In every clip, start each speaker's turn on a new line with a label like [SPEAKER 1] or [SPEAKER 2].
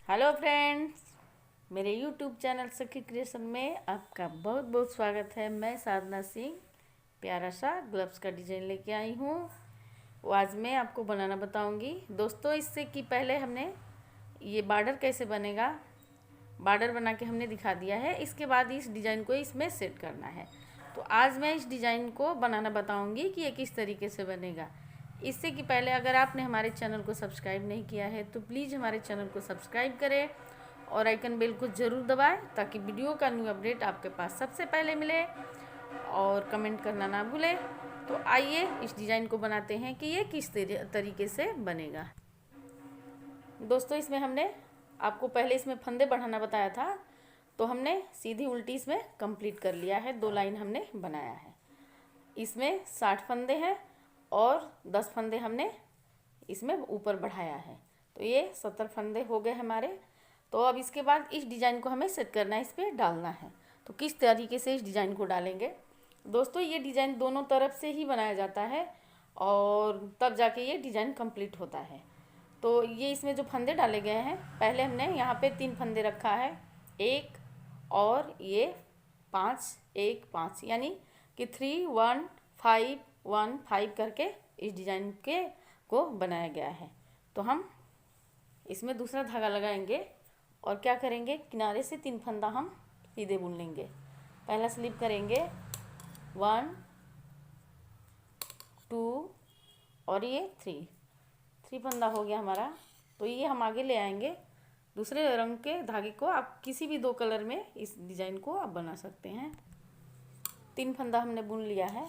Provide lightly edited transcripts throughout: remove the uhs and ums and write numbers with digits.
[SPEAKER 1] Hello friends, मेरे YouTube channel सखी creation में आपका बहुत बहुत स्वागत है। मैं साधना सिंह प्यारा सा ग्लव्स का डिज़ाइन लेके आई हूँ। वो आज मैं आपको बनाना बताऊँगी। दोस्तों, इससे कि पहले हमने ये बॉर्डर कैसे बनेगा, बॉर्डर बना के हमने दिखा दिया है। इसके बाद इस डिज़ाइन को इसमें सेट करना है। तो आज मैं इस डिज़ाइन को बनाना बताऊँगी कि ये किस तरीके से बनेगा। इससे कि पहले अगर आपने हमारे चैनल को सब्सक्राइब नहीं किया है तो प्लीज़ हमारे चैनल को सब्सक्राइब करें और आइकन बेल को ज़रूर दबाएं ताकि वीडियो का न्यू अपडेट आपके पास सबसे पहले मिले। और कमेंट करना ना भूलें। तो आइए इस डिज़ाइन को बनाते हैं कि ये किस तरीके से बनेगा। दोस्तों, इसमें हमने आपको पहले इसमें फंदे बढ़ाना बताया था, तो हमने सीधी उल्टी इसमें कंप्लीट कर लिया है। 2 लाइन हमने बनाया है। इसमें 60 फंदे हैं और 10 फंदे हमने इसमें ऊपर बढ़ाया है, तो ये 70 फंदे हो गए हमारे। तो अब इसके बाद इस डिज़ाइन को हमें सेट करना है, इस पर डालना है। तो किस तरीके से इस डिज़ाइन को डालेंगे दोस्तों, ये डिज़ाइन दोनों तरफ से ही बनाया जाता है और तब जाके ये डिज़ाइन कंप्लीट होता है। तो ये इसमें जो फंदे डाले गए हैं, पहले हमने यहाँ पे 3 फंदे रखा है, 1 और ये 5, 1 5, यानी कि 3 1 5 1 5 करके इस डिज़ाइन के को बनाया गया है। तो हम इसमें दूसरा धागा लगाएंगे और क्या करेंगे, किनारे से 3 फंदा हम सीधे बुन लेंगे। पहला स्लिप करेंगे 1 2 और ये 3 फंदा हो गया हमारा। तो ये हम आगे ले आएंगे। दूसरे रंग के धागे को आप किसी भी 2 कलर में इस डिज़ाइन को आप बना सकते हैं। 3 फंदा हमने बुन लिया है,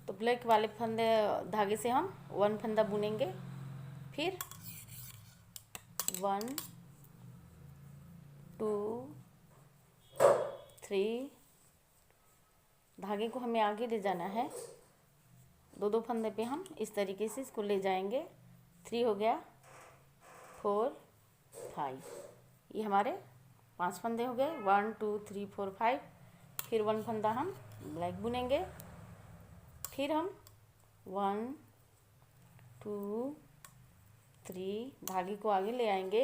[SPEAKER 1] तो ब्लैक वाले फंदे धागे से हम 1 फंदा बुनेंगे, फिर 1 2 3 धागे को हमें आगे ले जाना है। 2 फंदे पे हम इस तरीके से इसको ले जाएंगे। 3 हो गया, 4 5, ये हमारे 5 फंदे हो गए। 1 2 3 4 5, फिर 1 फंदा हम ब्लैक बुनेंगे, फिर हम 1 2 3 धागे को आगे ले आएंगे,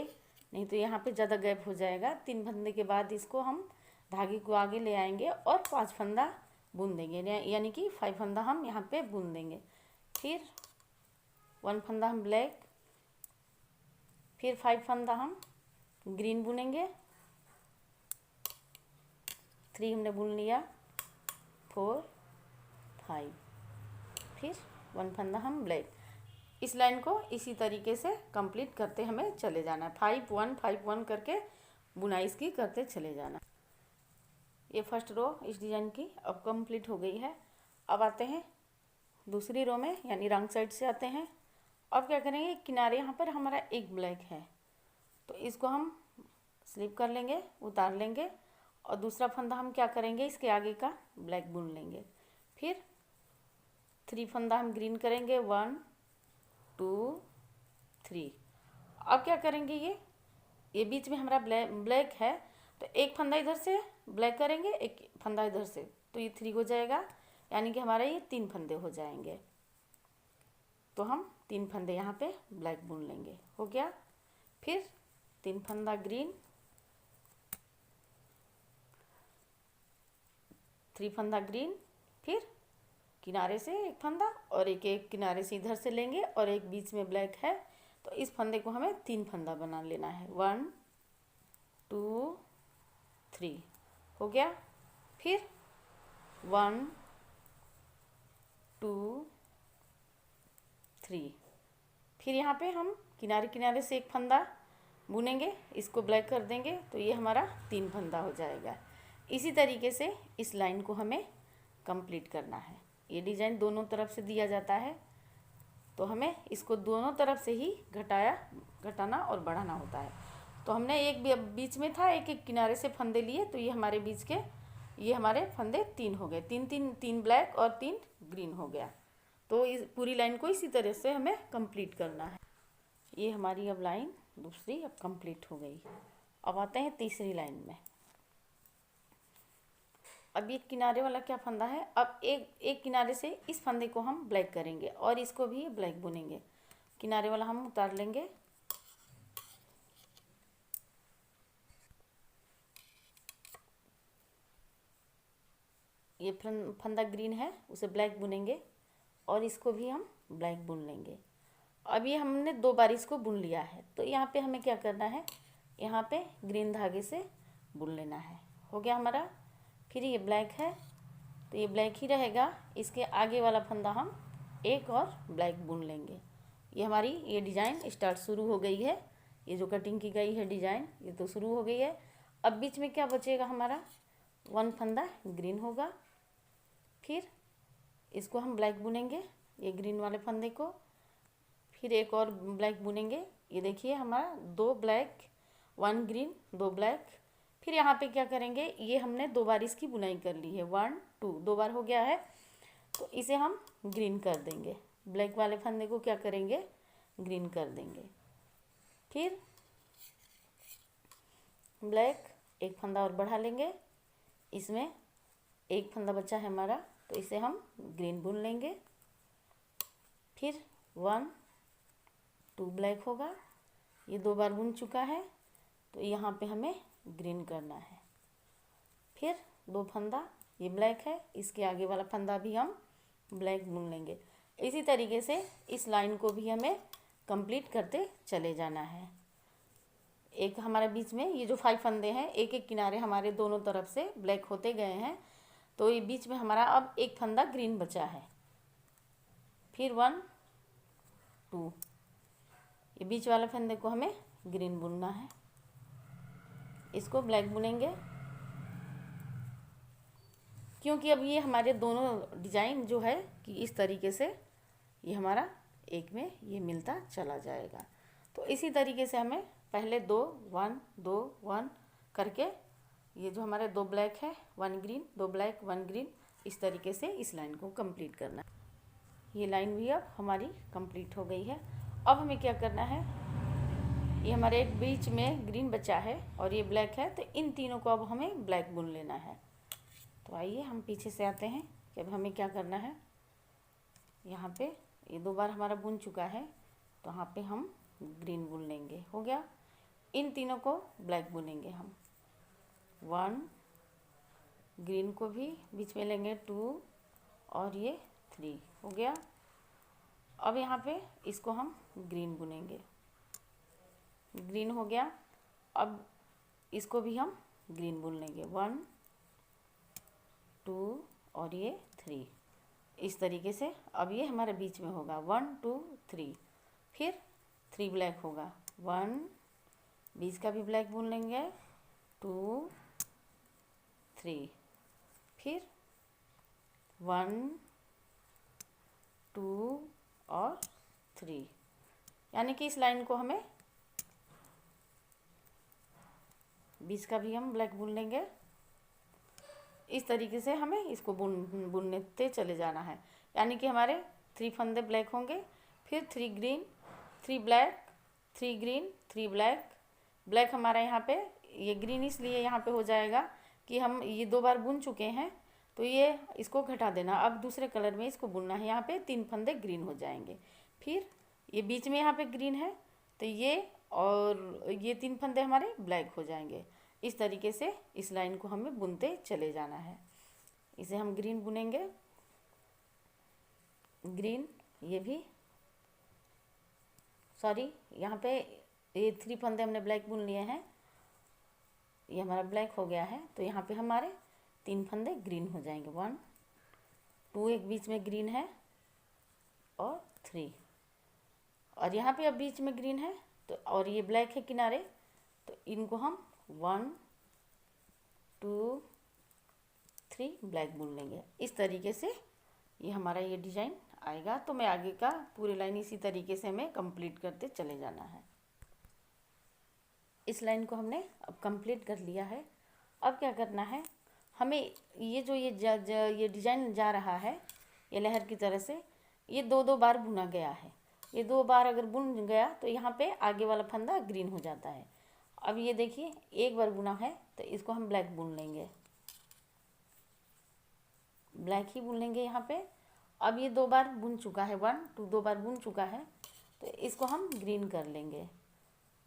[SPEAKER 1] नहीं तो यहाँ पे ज़्यादा गैप हो जाएगा। 3 फंदे के बाद इसको हम धागे को आगे ले आएंगे और 5 फंदा बुन देंगे, यानी कि 5 फंदा हम यहाँ पे बुन देंगे। फिर 1 फंदा हम ब्लैक, फिर 5 फंदा हम ग्रीन बुनेंगे, 3 हमने बुन लिया, 4 5, फिर 1 फंदा हम ब्लैक। इस लाइन को इसी तरीके से कंप्लीट करते हमें चले जाना है। 5 1 5 1 करके बुनाई इसकी करते चले जाना। ये फर्स्ट रो इस डिज़ाइन की अब कंप्लीट हो गई है। अब आते हैं दूसरी रो में, यानी रंग साइड से आते हैं। अब क्या करेंगे, किनारे यहाँ पर हमारा एक ब्लैक है, तो इसको हम स्लिप कर लेंगे, उतार लेंगे और दूसरा फंदा हम क्या करेंगे, इसके आगे का ब्लैक बुन लेंगे। फिर 3 फंदा हम ग्रीन करेंगे, 1 2 3। अब क्या करेंगे, ये बीच में हमारा ब्लैक है, तो एक फंदा इधर से ब्लैक करेंगे, एक फंदा इधर से, तो ये 3 हो जाएगा, यानी कि हमारा ये 3 फंदे हो जाएंगे। तो हम 3 फंदे यहाँ पे ब्लैक बुन लेंगे, हो गया। फिर 3 फंदा ग्रीन, 3 फंदा ग्रीन, फिर किनारे से एक फंदा और एक किनारे से इधर से लेंगे और एक बीच में ब्लैक है, तो इस फंदे को हमें 3 फंदा बना लेना है। 1 2 3 हो गया। फिर 1 2 3, फिर यहाँ पे हम किनारे किनारे से एक फंदा बुनेंगे, इसको ब्लैक कर देंगे, तो ये हमारा 3 फंदा हो जाएगा। इसी तरीके से इस लाइन को हमें कंप्लीट करना है। ये डिज़ाइन दोनों तरफ से दिया जाता है, तो हमें इसको दोनों तरफ से ही घटाना और बढ़ाना होता है। तो हमने एक बीच में था, एक किनारे से फंदे लिए, तो ये हमारे बीच के ये हमारे फंदे 3 हो गए। 3 ब्लैक और 3 ग्रीन हो गया। तो इस पूरी लाइन को इसी तरह से हमें कंप्लीट करना है। ये हमारी अब लाइन दूसरी अब कंप्लीट हो गई। अब आते हैं तीसरी लाइन में। अब ये किनारे वाला क्या फंदा है, अब एक किनारे से इस फंदे को हम ब्लैक करेंगे और इसको भी ब्लैक बुनेंगे। किनारे वाला हम उतार लेंगे, ये फंदा ग्रीन है उसे ब्लैक बुनेंगे और इसको भी हम ब्लैक बुन लेंगे। अब ये हमने 2 बार इसको बुन लिया है, तो यहाँ पे हमें क्या करना है, यहाँ पे ग्रीन धागे से बुन लेना है। हो गया हमारा। फिर ये ब्लैक है तो ये ब्लैक ही रहेगा, इसके आगे वाला फंदा हम एक और ब्लैक बुन लेंगे। ये हमारी ये डिज़ाइन स्टार्ट शुरू हो गई है। ये जो कटिंग की गई है डिज़ाइन ये तो शुरू हो गई है। अब बीच में क्या बचेगा हमारा, 1 फंदा ग्रीन होगा। फिर इसको हम ब्लैक बुनेंगे, ये ग्रीन वाले फंदे को। फिर एक और ब्लैक बुनेंगे। ये देखिए हमारा 2 ब्लैक 1 ग्रीन 2 ब्लैक। फिर यहाँ पे क्या करेंगे, ये हमने 2 बार इसकी बुनाई कर ली है, 1 2 2 बार हो गया है, तो इसे हम ग्रीन कर देंगे। ब्लैक वाले फंदे को क्या करेंगे, ग्रीन कर देंगे। फिर ब्लैक एक फंदा और बढ़ा लेंगे, इसमें एक फंदा बचा है हमारा, तो इसे हम ग्रीन बुन लेंगे। फिर 1 2 ब्लैक होगा, ये 2 बार बुन चुका है, तो यहाँ पे हमें ग्रीन करना है। फिर 2 फंदा, ये ब्लैक है, इसके आगे वाला फंदा भी हम ब्लैक बुन लेंगे। इसी तरीके से इस लाइन को भी हमें कंप्लीट करते चले जाना है। एक हमारे बीच में ये जो 5 फंदे हैं, एक एक किनारे हमारे दोनों तरफ से ब्लैक होते गए हैं, तो ये बीच में हमारा अब एक फंदा ग्रीन बचा है। फिर 1 2, ये बीच वाले फंदे को हमें ग्रीन बुनना है, इसको ब्लैक बुनेंगे, क्योंकि अब ये हमारे दोनों डिजाइन जो है कि इस तरीके से ये हमारा एक में ये मिलता चला जाएगा। तो इसी तरीके से हमें पहले 2 1 2 1 करके ये जो हमारे 2 ब्लैक है 1 ग्रीन 2 ब्लैक 1 ग्रीन, इस तरीके से इस लाइन को कंप्लीट करना है। ये लाइन भी अब हमारी कंप्लीट हो गई है। अब हमें क्या करना है, ये हमारे एक बीच में ग्रीन बचा है और ये ब्लैक है, तो इन तीनों को अब हमें ब्लैक बुन लेना है। तो आइए हम पीछे से आते हैं कि अब हमें क्या करना है। यहाँ पे ये 2 बार हमारा बुन चुका है, तो यहाँ पे हम ग्रीन बुन लेंगे। हो गया। इन तीनों को ब्लैक बुनेंगे हम। 1 ग्रीन को भी बीच में लेंगे, 2 और ये 3 हो गया। अब यहाँ पे इसको हम ग्रीन बुनेंगे, ग्रीन हो गया। अब इसको भी हम ग्रीन बुन लेंगे, 1 2 और ये 3, इस तरीके से। अब ये हमारे बीच में होगा 1 2 3, फिर 3 ब्लैक होगा, 1 बीच का भी ब्लैक बुन लेंगे, 2 3, फिर 1 2 और 3, यानी कि इस लाइन को हमें बीच का भी हम ब्लैक बुन लेंगे। इस तरीके से हमें इसको बुनते चले जाना है, यानी कि हमारे 3 फंदे ब्लैक होंगे, फिर 3 green 3 black 3 green 3 black. Black हमारा यहाँ पे ये ग्रीन इसलिए यहाँ पे हो जाएगा कि हम ये 2 बार बुन चुके हैं, तो ये इसको घटा देना, अब दूसरे कलर में इसको बुनना है। यहाँ पे 3 फंदे ग्रीन हो जाएंगे, फिर ये बीच में यहाँ पे ग्रीन है, तो ये और ये 3 फंदे हमारे ब्लैक हो जाएंगे। इस तरीके से इस लाइन को हमें बुनते चले जाना है। इसे हम ग्रीन बुनेंगे, ग्रीन, ये भी सॉरी यहाँ पे ये 3 फंदे हमने ब्लैक बुन लिए हैं, ये हमारा ब्लैक हो गया है, तो यहाँ पे हमारे 3 फंदे ग्रीन हो जाएंगे, 1 2 एक बीच में ग्रीन है और 3, और यहाँ पे अब बीच में ग्रीन है तो और ये ब्लैक है किनारे, तो इनको हम 1 2 3 ब्लैक बुन लेंगे। इस तरीके से ये हमारा ये डिज़ाइन आएगा। तो मैं आगे का पूरी लाइन इसी तरीके से हमें कंप्लीट करते चले जाना है। इस लाइन को हमने अब कंप्लीट कर लिया है। अब क्या करना है, हमें ये जो ये डिज़ाइन जा रहा है ये लहर की तरह से, ये 2 बार बुना गया है। ये 2 बार अगर बुन गया तो यहाँ पे आगे वाला फंदा ग्रीन हो जाता है। अब ये देखिए एक बार बुना है, तो इसको हम ब्लैक बुन लेंगे, ब्लैक ही बुन लेंगे यहाँ पे। अब ये 2 बार बुन चुका है, 1 2 2 बार बुन चुका है, तो इसको हम ग्रीन कर लेंगे।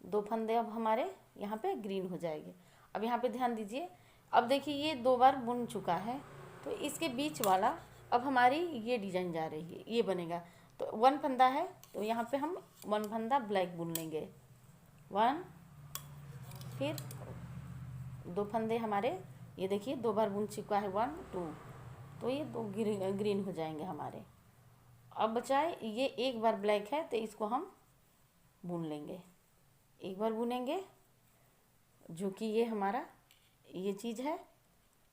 [SPEAKER 1] 2 फंदे अब हमारे यहाँ पे ग्रीन हो जाएंगे। अब यहाँ पे ध्यान दीजिए, अब देखिए ये 2 बार बुन चुका है, तो इसके बीच वाला अब हमारी ये डिजाइन जा रही है, ये बनेगा। तो 1 फंदा है तो यहाँ पे हम 1 फंदा ब्लैक बुन लेंगे, 1, फिर 2 फंदे हमारे, ये देखिए 2 बार बुन चुका है, 1 2, तो ये 2 ग्रीन हो जाएंगे हमारे। अब बचाए ये 1 बार ब्लैक है तो इसको हम बुन लेंगे, 1 बार बुनेंगे, जो कि ये हमारा ये चीज़ है,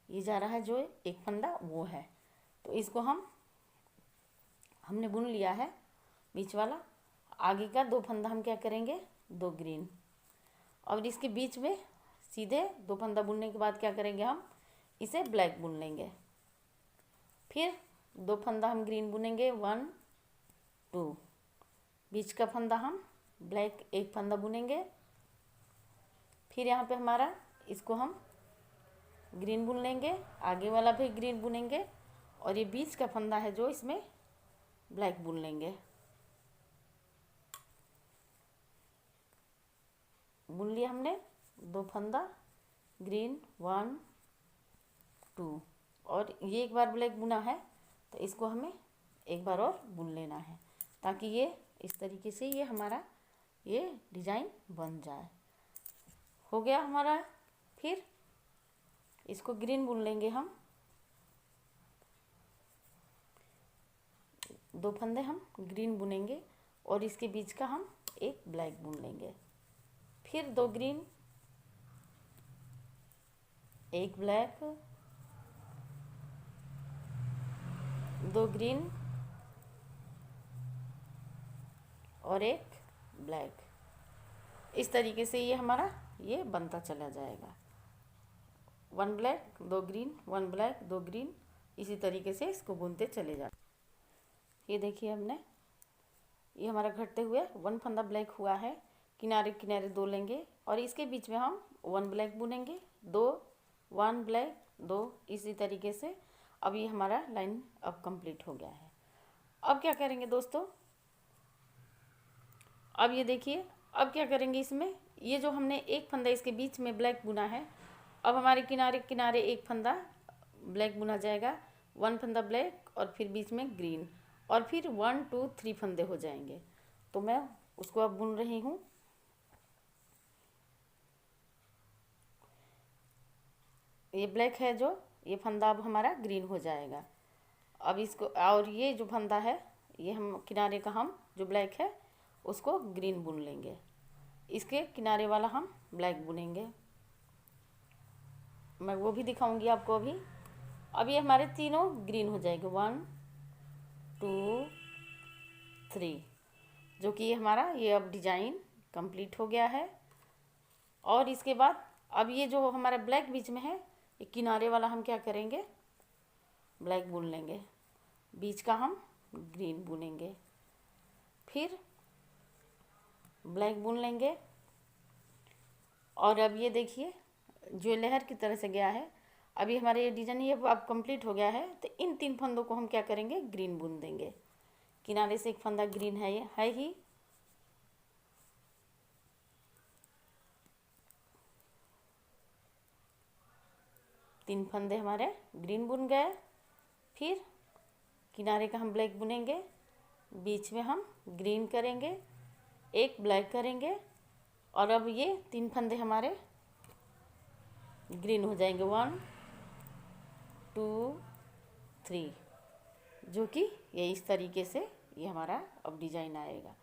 [SPEAKER 1] ये जा रहा है जो 1 फंदा वो है। तो इसको हमने बुन लिया है बीच वाला। आगे का 2 फंदा हम क्या करेंगे, 2 ग्रीन, और इसके बीच में सीधे 2 फंदा बुनने के बाद क्या करेंगे, हम इसे ब्लैक बुन लेंगे। फिर 2 फंदा हम ग्रीन बुनेंगे, 1 2, बीच का फंदा हम ब्लैक 1 फंदा बुनेंगे। फिर यहाँ पे हमारा इसको हम ग्रीन बुन लेंगे, आगे वाला भी ग्रीन बुनेंगे, और ये बीच का फंदा है जो इसमें ब्लैक बुन लेंगे। बुन लिया हमने 2 फंदा ग्रीन, 1 2, और ये 1 बार ब्लैक बुना है तो इसको हमें 1 बार और बुन लेना है, ताकि ये इस तरीके से ये हमारा ये डिजाइन बन जाए। हो गया हमारा। फिर इसको ग्रीन बुन लेंगे हम, 2 फंदे हम ग्रीन बुनेंगे, और इसके बीच का हम 1 ब्लैक बुन लेंगे। फिर 2 ग्रीन, 1 ब्लैक, 2 ग्रीन और 1 ब्लैक। इस तरीके से ये हमारा ये बनता चला जाएगा, 1 ब्लैक 2 ग्रीन, 1 ब्लैक 2 ग्रीन, इसी तरीके से इसको बुनते चले जाते। ये देखिए हमने ये हमारा घटते हुए 1 फंदा ब्लैक हुआ है, किनारे किनारे 2 लेंगे, और इसके बीच में हम 1 ब्लैक बुनेंगे, 2 1 ब्लैक 2, इसी तरीके से। अब ये हमारा लाइन अब कंप्लीट हो गया है। अब क्या करेंगे दोस्तों, अब ये देखिए अब क्या करेंगे, इसमें ये जो हमने 1 फंदा इसके बीच में ब्लैक बुना है, अब हमारे किनारे किनारे 1 फंदा ब्लैक बुना जाएगा, 1 फंदा ब्लैक और फिर बीच में ग्रीन, और फिर 1 2 3 फंदे हो जाएंगे। तो मैं उसको अब बुन रही हूँ। ये ब्लैक है जो ये फंदा अब हमारा ग्रीन हो जाएगा। अब इसको, और ये जो फंदा है ये हम किनारे का हम जो ब्लैक है उसको ग्रीन बुन लेंगे, इसके किनारे वाला हम ब्लैक बुनेंगे। मैं वो भी दिखाऊंगी आपको अभी। अब ये हमारे तीनों ग्रीन हो जाएंगे, 1 2 3, जो कि हमारा ये अब डिजाइन कंप्लीट हो गया है। और इसके बाद अब ये जो हमारा ब्लैक बीच में है, ये किनारे वाला हम क्या करेंगे, ब्लैक बुन लेंगे, बीच का हम ग्रीन बुनेंगे, फिर ब्लैक बुन लेंगे। और अब ये देखिए जो लहर की तरह से गया है, अभी हमारे ये डिजाइन ये अब कंप्लीट हो गया है। तो इन 3 फंदों को हम क्या करेंगे, ग्रीन बुन देंगे, किनारे से 1 फंदा ग्रीन है, ये है ही। तीन फंदे हमारे ग्रीन बुन गए, फिर किनारे का हम ब्लैक बुनेंगे, बीच में हम ग्रीन करेंगे, 1 ब्लैक करेंगे, और अब ये 3 फंदे हमारे ग्रीन हो जाएंगे, 1 2 3, जो कि ये इस तरीके से ये हमारा अब डिजाइन आएगा।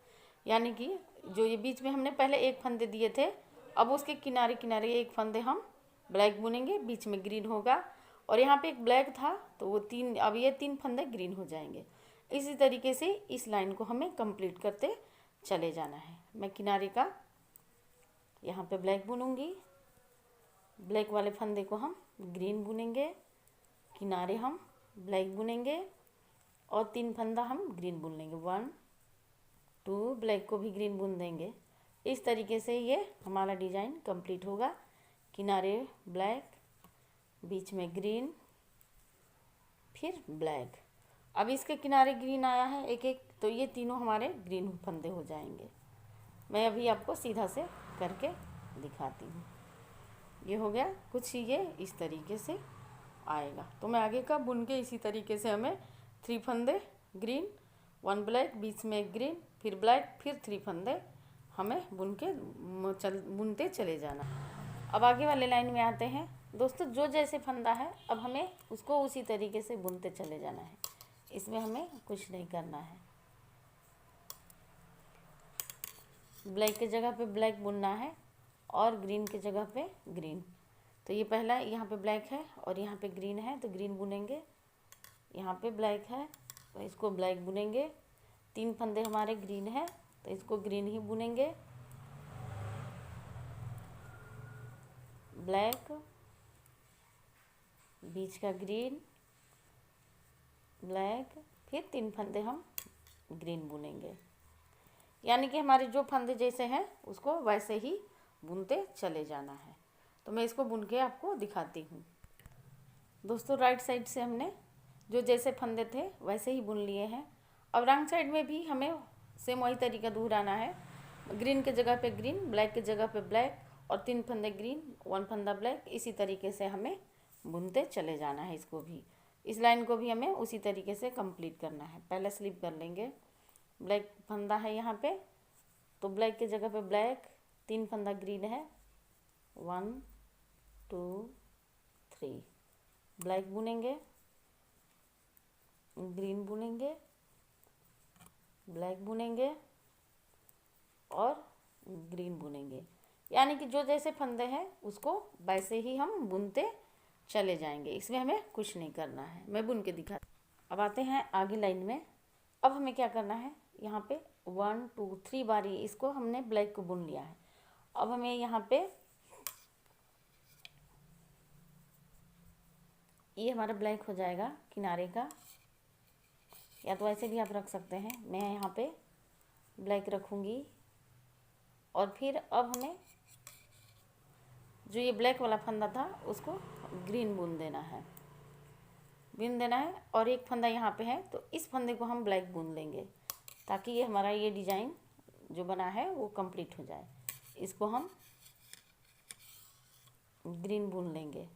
[SPEAKER 1] यानी कि जो ये बीच में हमने पहले 1 फंदे दिए थे, अब उसके किनारे किनारे 1 फंदे हम ब्लैक बुनेंगे, बीच में ग्रीन होगा, और यहाँ पे 1 ब्लैक था तो वो 3, अब ये 3 फंदे ग्रीन हो जाएंगे। इसी तरीके से इस लाइन को हमें कंप्लीट करते चले जाना है। मैं किनारे का यहाँ पे ब्लैक बुनूंगी, ब्लैक वाले फंदे को हम ग्रीन बुनेंगे, किनारे हम ब्लैक बुनेंगे, और 3 फंदा हम ग्रीन बुन लेंगे, 1 2, ब्लैक को भी ग्रीन बुन देंगे। इस तरीके से ये हमारा डिजाइन कंप्लीट होगा, किनारे ब्लैक, बीच में ग्रीन, फिर ब्लैक। अब इसके किनारे ग्रीन आया है एक एक, तो ये तीनों हमारे ग्रीन फंदे हो जाएंगे। मैं अभी आपको सीधा से करके दिखाती हूँ। ये हो गया कुछ ये इस तरीके से आएगा। तो मैं आगे का बुन के इसी तरीके से हमें 3 फंदे ग्रीन, 1 ब्लैक, बीच में एक ग्रीन, फिर ब्लैक, फिर 3 फंदे हमें बुनते चले जाना। अब आगे वाले लाइन में आते हैं दोस्तों। जो जैसे फंदा है अब हमें उसको उसी तरीके से बुनते चले जाना है, इसमें हमें कुछ नहीं करना है। ब्लैक के जगह पे ब्लैक बुनना है और ग्रीन के जगह पे ग्रीन। तो ये पहला यहाँ पे ब्लैक है और यहाँ पे ग्रीन है तो ग्रीन बुनेंगे, यहाँ पे ब्लैक है तो इसको ब्लैक बुनेंगे। 3 फंदे हमारे ग्रीन है तो इसको ग्रीन ही बुनेंगे, ब्लैक, बीच का ग्रीन, ब्लैक, फिर 3 फंदे हम ग्रीन बुनेंगे। यानी कि हमारे जो फंदे जैसे हैं उसको वैसे ही बुनते चले जाना है। तो मैं इसको बुन के आपको दिखाती हूँ। दोस्तों राइट साइड से हमने जो जैसे फंदे थे वैसे ही बुन लिए हैं। अब रंग साइड में भी हमें सेम वही तरीका दोहराना है। ग्रीन के जगह पे ग्रीन, ब्लैक के जगह पे ब्लैक और 3 फंदे ग्रीन, 1 फंदा ब्लैक, इसी तरीके से हमें बुनते चले जाना है। इसको भी, इस लाइन को भी हमें उसी तरीके से कंप्लीट करना है। पहले स्लिप कर लेंगे। ब्लैक फंदा है यहाँ पे तो ब्लैक के जगह पे ब्लैक, 3 फंदा ग्रीन है, 1 2 3, ब्लैक बुनेंगे, ग्रीन बुनेंगे, ब्लैक बुनेंगे और ग्रीन बुनेंगे। यानी कि जो जैसे फंदे हैं उसको वैसे ही हम बुनते चले जाएंगे, इसमें हमें कुछ नहीं करना है। मैं बुन के दिखा। अब आते हैं आगे लाइन में। अब हमें क्या करना है, यहाँ पे 1 2 3 बारी इसको हमने ब्लैक को बुन लिया है। अब हमें यहाँ पे ये हमारा ब्लैक हो जाएगा किनारे का, या तो ऐसे भी आप रख सकते हैं। मैं यहाँ पे ब्लैक रखूँगी और फिर अब हमें जो ये ब्लैक वाला फंदा था उसको ग्रीन बुन देना है, और एक फंदा यहाँ पे है तो इस फंदे को हम ब्लैक बुन लेंगे ताकि ये हमारा ये डिज़ाइन जो बना है वो कंप्लीट हो जाए। इसको हम ग्रीन बुन लेंगे।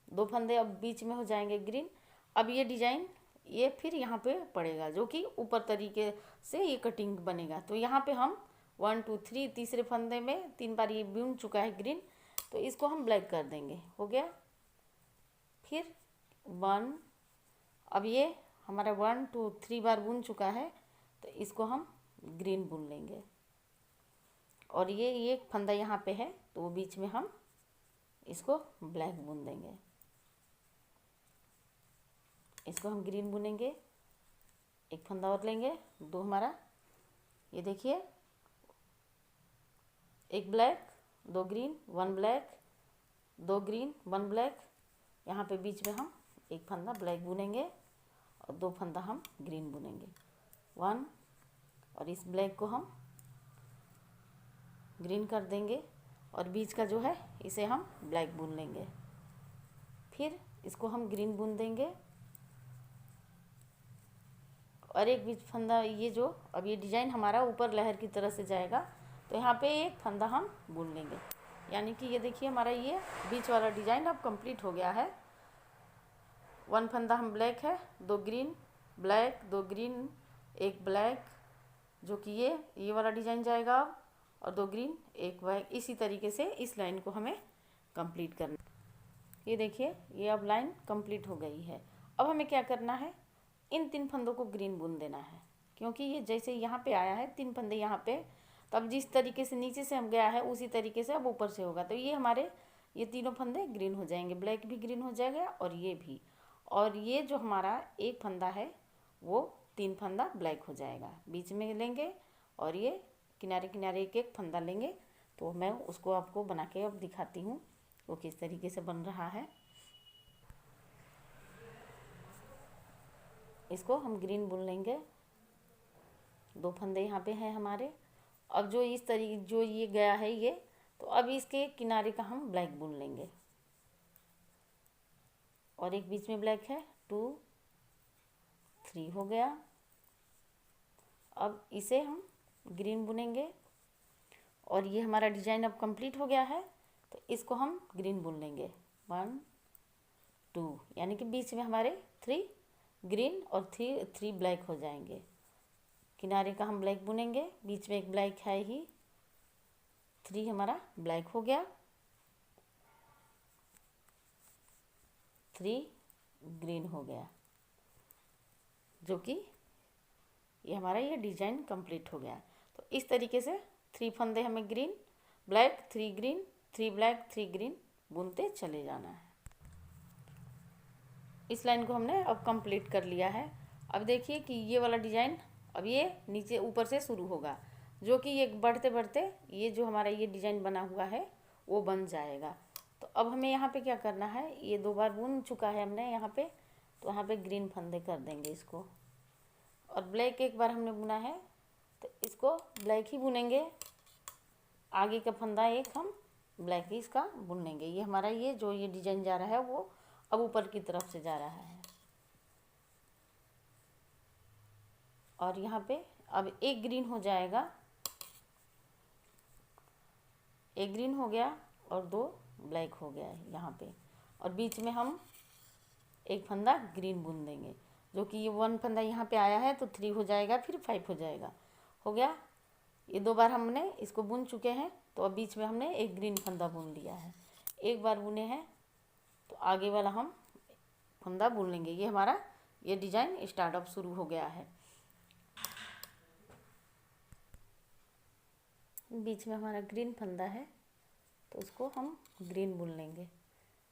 [SPEAKER 1] 2 फंदे अब बीच में हो जाएंगे ग्रीन। अब ये डिज़ाइन ये फिर यहाँ पे पड़ेगा जो कि ऊपर तरीके से ये कटिंग बनेगा। तो यहाँ पे हम 1 2 3 तीसरे फंदे में 3 बार ये बुन चुका है ग्रीन, तो इसको हम ब्लैक कर देंगे। हो गया। फिर 1, अब ये हमारा 1 2 3 बार बुन चुका है तो इसको हम ग्रीन बुन लेंगे और ये एक फंदा यहाँ पे है तो वो बीच में हम इसको ब्लैक बुन देंगे। इसको हम ग्रीन बुनेंगे, एक फंदा और लेंगे, 2 हमारा, ये देखिए, एक black, 2 green, 1 black, 2 green, 1 black. यहाँ पे बीच में हम एक फंदा ब्लैक बुनेंगे और 2 फंदा हम ग्रीन बुनेंगे, 1, और इस ब्लैक को हम ग्रीन कर देंगे और बीच का जो है इसे हम ब्लैक बुन लेंगे। फिर इसको हम ग्रीन बुन देंगे और एक बीच फंदा, ये जो अब ये डिज़ाइन हमारा ऊपर लहर की तरह से जाएगा तो यहाँ पे एक फंदा हम बुन लेंगे। यानी कि ये देखिए हमारा ये बीच वाला डिज़ाइन अब कंप्लीट हो गया है। 1 फंदा हम ब्लैक है, 2 ग्रीन, ब्लैक, 2 ग्रीन, एक ब्लैक, जो कि ये वाला डिज़ाइन जाएगा अब, और 2 ग्रीन, एक ब्लैक। इसी तरीके से इस लाइन को हमें कंप्लीट करना। ये देखिए ये अब लाइन कंप्लीट हो गई है। अब हमें क्या करना है, इन 3 फंदों को ग्रीन बुन देना है क्योंकि ये जैसे यहाँ पे आया है 3 फंदे यहाँ पे, तो अब जिस तरीके से नीचे से हम गया है उसी तरीके से अब ऊपर से होगा। तो ये हमारे ये तीनों फंदे ग्रीन हो जाएंगे, ब्लैक भी ग्रीन हो जाएगा और ये भी, और ये जो हमारा एक फंदा है वो 3 फंदा ब्लैक हो जाएगा। बीच में लेंगे और ये किनारे किनारे एक एक फंदा लेंगे। तो मैं उसको आपको बना के अब दिखाती हूँ वो किस तरीके से बन रहा है। इसको हम ग्रीन बुन लेंगे, 2 फंदे यहाँ पे हैं हमारे। अब जो इस तरीके जो ये गया है ये, तो अब इसके किनारे का हम ब्लैक बुन लेंगे और एक बीच में ब्लैक है, 2 3 हो गया। अब इसे हम ग्रीन बुनेंगे और ये हमारा डिज़ाइन अब कंप्लीट हो गया है तो इसको हम ग्रीन बुन लेंगे, 1 2, यानी कि बीच में हमारे 3 ग्रीन और 3 ब्लैक हो जाएंगे। किनारे का हम ब्लैक बुनेंगे, बीच में एक ब्लैक है ही, 3 हमारा ब्लैक हो गया, 3 ग्रीन हो गया, जो कि ये हमारा ये डिजाइन कंप्लीट हो गया। तो इस तरीके से 3 फंदे हमें green black 3 green 3 black 3 green बुनते चले जाना है। इस लाइन को हमने अब कंप्लीट कर लिया है। अब देखिए कि ये वाला डिजाइन अब ये नीचे ऊपर से शुरू होगा, जो कि ये बढ़ते बढ़ते ये जो हमारा ये डिजाइन बना हुआ है वो बन जाएगा। तो अब हमें यहाँ पे क्या करना है, ये 2 बार बुन चुका है हमने यहाँ पे, तो यहाँ पे ग्रीन फंदे कर देंगे इसको, और ब्लैक एक बार हमने बुना है तो इसको ब्लैक ही बुनेंगे, आगे का फंदा एक हम ब्लैक ही इसका बुन लेंगे। ये हमारा ये जो ये डिजाइन जा रहा है वो अब ऊपर की तरफ से जा रहा है। और यहाँ पे अब एक ग्रीन हो जाएगा, एक ग्रीन हो गया और 2 ब्लैक हो गया है यहाँ पे, और बीच में हम एक फंदा ग्रीन बुन देंगे, जो कि ये 1 फंदा यहाँ पे आया है तो 3 हो जाएगा, फिर 5 हो जाएगा, हो गया। ये 2 बार हमने इसको बुन चुके हैं, तो अब बीच में हमने एक ग्रीन फंदा बुन लिया है। एक बार बुने हैं तो आगे वाला हम फंदा बुन लेंगे। ये हमारा ये डिजाइन स्टार्टअप शुरू हो गया है। बीच में हमारा ग्रीन फंदा है तो उसको हम ग्रीन बुन लेंगे,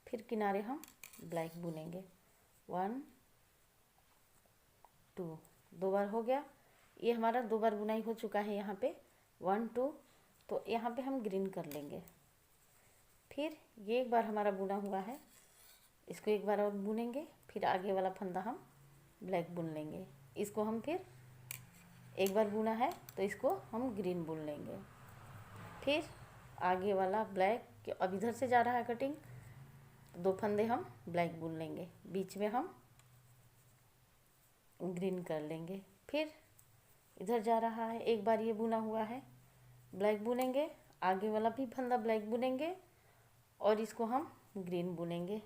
[SPEAKER 1] फिर किनारे हम ब्लैक बुनेंगे, 1 2, 2 बार हो गया। ये हमारा 2 बार बुनाई हो चुका है यहाँ पे 1 2, तो यहाँ पे हम ग्रीन कर लेंगे। फिर ये एक बार हमारा बुना हुआ है, इसको एक बार और बुनेंगे, फिर आगे वाला फंदा हम ब्लैक बुन लेंगे। इसको हम फिर एक बार बुना है तो इसको हम ग्रीन बुन लेंगे, फिर आगे वाला ब्लैक, अब इधर से जा रहा है कटिंग, 2 फंदे हम ब्लैक बुन लेंगे, बीच में हम ग्रीन कर लेंगे, फिर इधर जा रहा है एक बार ये बुना हुआ है, ब्लैक बुनेंगे, आगे वाला भी फंदा ब्लैक बुनेंगे और इसको हम ग्रीन बुनेंगे।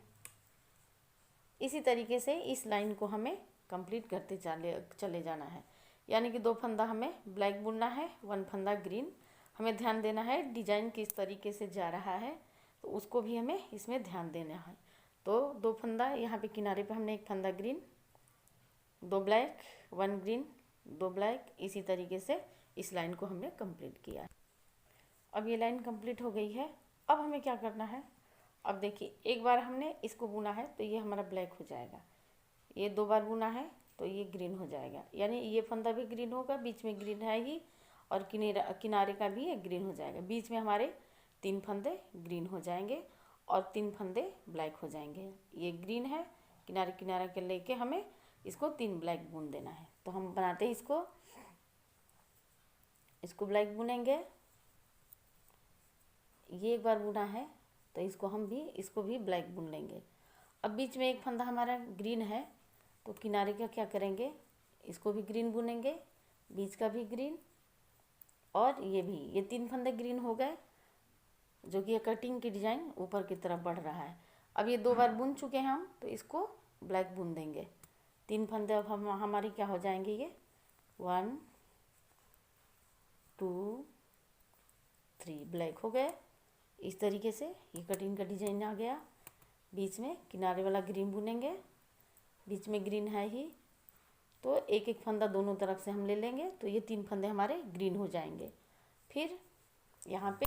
[SPEAKER 1] इसी तरीके से इस लाइन को हमें कंप्लीट करते चले जाना है, यानी कि 2 फंदा हमें ब्लैक बुनना है, 1 फंदा ग्रीन। हमें ध्यान देना है डिजाइन किस तरीके से जा रहा है, तो उसको भी हमें इसमें ध्यान देना है। तो 2 फंदा यहाँ पे किनारे पे हमने एक फंदा ग्रीन, 2 ब्लैक 1 ग्रीन 2 ब्लैक, इसी तरीके से इस लाइन को हमने कंप्लीट किया। अब ये लाइन कंप्लीट हो गई है। अब हमें क्या करना है, अब देखिए एक बार हमने इसको बुना है तो ये हमारा ब्लैक हो जाएगा, ये 2 बार बुना है तो ये ग्रीन हो जाएगा, यानी ये फंदा भी ग्रीन होगा, बीच में ग्रीन है ही, और किनारे का भी एक ग्रीन हो जाएगा। बीच में हमारे 3 फंदे ग्रीन हो जाएंगे और 3 फंदे ब्लैक हो जाएंगे। ये ग्रीन है, किनारे किनारे के लेके हमें इसको 3 ब्लैक बुन देना है। तो हम बनाते हैं इसको ब्लैक बुनेंगे, ये एक बार बुना है तो इसको भी ब्लैक बुन लेंगे। अब बीच में एक फंदा हमारा ग्रीन है तो किनारे का क्या करेंगे, इसको भी ग्रीन बुनेंगे, बीच का भी ग्रीन, और ये 3 फंदे ग्रीन हो गए, जो कि ये कटिंग की डिजाइन ऊपर की तरफ बढ़ रहा है। अब ये 2 बार बुन चुके हैं हम, तो इसको ब्लैक बुन देंगे। 3 फंदे अब हमारी क्या हो जाएंगे, ये 1 2 3 ब्लैक हो गए। इस तरीके से ये कटिंग का डिजाइन आ गया। बीच में किनारे वाला ग्रीन बुनेंगे, बीच में ग्रीन है ही, तो एक एक फंदा दोनों तरफ से हम ले लेंगे, तो ये 3 फंदे हमारे ग्रीन हो जाएंगे। फिर यहाँ पे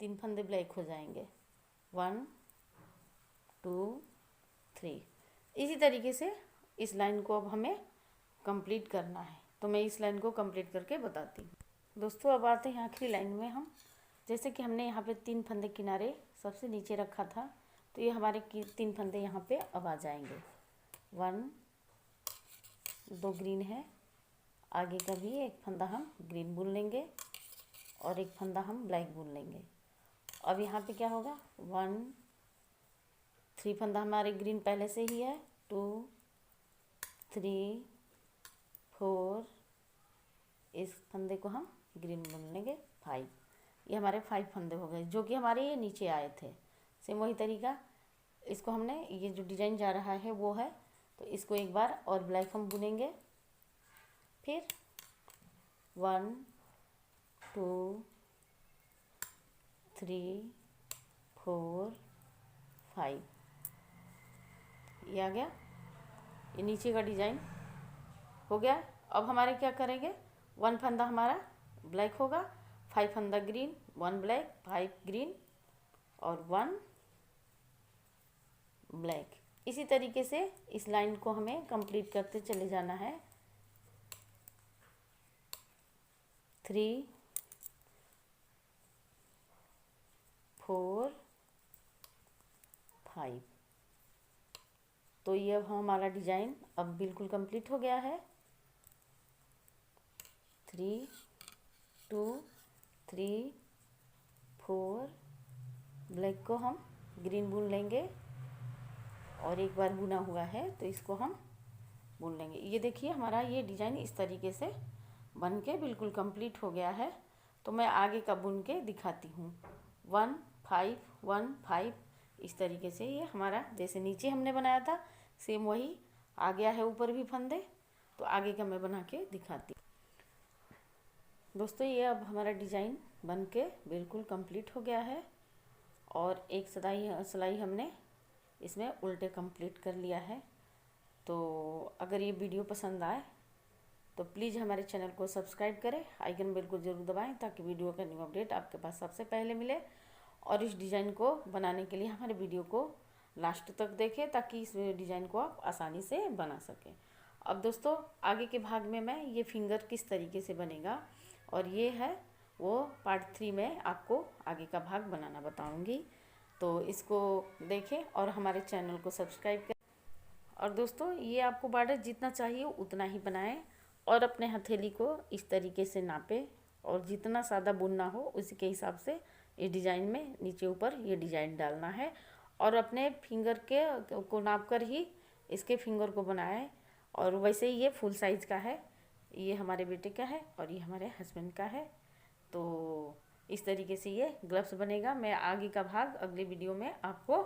[SPEAKER 1] 3 फंदे ब्लैक हो जाएंगे, 1 2 3। इसी तरीके से इस लाइन को अब हमें कंप्लीट करना है, तो मैं इस लाइन को कंप्लीट करके बताती हूँ। दोस्तों अब आते हैं आखिरी लाइन में हम, जैसे कि हमने यहाँ पे 3 फंदे किनारे सबसे नीचे रखा था, तो ये हमारे 3 फंदे यहाँ पे अब आ जाएंगे। 1 2 ग्रीन है, आगे का भी एक फंदा हम ग्रीन बुन लेंगे और एक फंदा हम ब्लैक बुन लेंगे। अब यहाँ पे क्या होगा, 1 3 फंदा हमारे ग्रीन पहले से ही है, 2 3 4, इस फंदे को हम ग्रीन बुन लेंगे, 5। ये हमारे 5 फंदे हो गए, जो कि हमारे ये नीचे आए थे। सेम वही तरीका इसको हमने ये जो डिज़ाइन जा रहा है वो है, तो इसको एक बार और ब्लैक हम बुनेंगे। फिर 1 2 3 4 5, ये आ गया, ये नीचे का डिज़ाइन हो गया। अब हमारे क्या करेंगे, 1 फंदा हमारा ब्लैक होगा, 5 फंदा ग्रीन, 1 ब्लैक, 5 ग्रीन और 1 ब्लैक। इसी तरीके से इस लाइन को हमें कंप्लीट करते चले जाना है। 3 4 5। तो ये अब हमारा डिज़ाइन अब बिल्कुल कंप्लीट हो गया है। 3 2 3 4, ब्लैक को हम ग्रीन बुन लेंगे और एक बार बुना हुआ है तो इसको हम बुन लेंगे। ये देखिए हमारा ये डिज़ाइन इस तरीके से बन के बिल्कुल कंप्लीट हो गया है। तो मैं आगे का बुन के दिखाती हूँ। 1 5 1 5, इस तरीके से ये हमारा जैसे नीचे हमने बनाया था सेम वही आ गया है, ऊपर भी फंदे। तो आगे का मैं बना के दिखाती हूँ। दोस्तों ये अब हमारा डिज़ाइन बन के बिल्कुल कंप्लीट हो गया है और एक सिलाई हमने इसमें उल्टे कंप्लीट कर लिया है। तो अगर ये वीडियो पसंद आए तो प्लीज़ हमारे चैनल को सब्सक्राइब करें, आइकन बेल को ज़रूर दबाएं ताकि वीडियो का न्यू अपडेट आपके पास सबसे पहले मिले। और इस डिज़ाइन को बनाने के लिए हमारे वीडियो को लास्ट तक देखें ताकि इस डिज़ाइन को आप आसानी से बना सकें। अब दोस्तों आगे के भाग में मैं ये फिंगर किस तरीके से बनेगा और ये है वो पार्ट 3 में आपको आगे का भाग बनाना बताऊंगी। तो इसको देखें और हमारे चैनल को सब्सक्राइब करें। और दोस्तों ये आपको बॉर्डर जितना चाहिए उतना ही बनाएं और अपने हथेली को इस तरीके से नापें और जितना सादा बुनना हो उसी के हिसाब से इस डिज़ाइन में नीचे ऊपर ये डिज़ाइन डालना है और अपने फिंगर के को नाप कर ही इसके फिंगर को बनाएं। और वैसे ही ये फुल साइज़ का है, ये हमारे बेटे का है और ये हमारे हस्बैंड का है। तो इस तरीके से ये ग्लव्स बनेगा। मैं आगे का भाग अगले वीडियो में आपको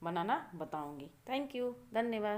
[SPEAKER 1] बनाना बताऊंगी। थैंक यू, धन्यवाद।